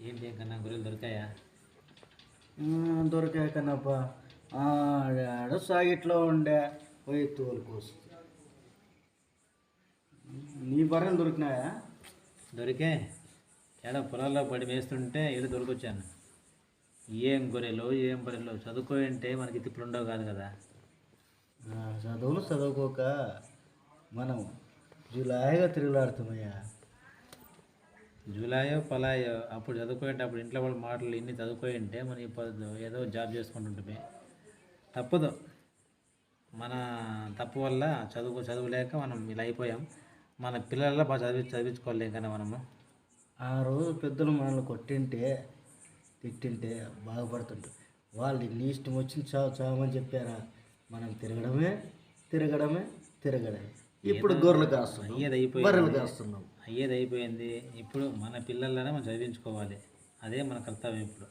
ఏంటి కన్నా గొర్రెలు దొరికాయా? దొరికాయి కన్నప్ప. ఆడ సాగిట్లో ఉండే పోయి తోలుకోసు. నీ బర్రెలు దొరికినాయా? దొరికే ఏడ పొలాల్లో పడి వేస్తుంటే ఏదో దొరికొచ్చాను. ఏం గొర్రెలు ఏం బర్రెలు చదువుకోంటే మనకి తిప్పులు ఉండవు కాదు కదా. చదువులు చదువుకోక మనం జులాయిగా తిరుగులాడుతామయ్యా. జూలాయో పలాయో అప్పుడు చదువుకోంటే అప్పుడు ఇంట్లో వాళ్ళ మాటలు ఇన్ని చదువుకోంటే మనం ఇప్పుడు ఏదో జాబ్ చేసుకుంటుంటే తప్పదు. మన తప్పు వల్ల చదువులేక మనం ఇలా అయిపోయాం. మన పిల్లల బాగా చదివించుకోలేం కదా మనము. ఆ రోజు పెద్దలు మనల్ని కొట్టింటే తిట్టింటే బాగుపడుతుంటారు. వాళ్ళు నీ ఇష్టం వచ్చింది చావమని చెప్పారా? మనం తిరగడమే తిరగడమే తిరగడమే. ఇప్పుడు గొర్రెలు కాస్తున్నాం, బర్రెలు కాస్తున్నాం. అయ్యేది అయిపోయింది. ఇప్పుడు మన పిల్లలనే మనం చదివించుకోవాలి. అదే మన కర్తవ్యం ఇప్పుడు.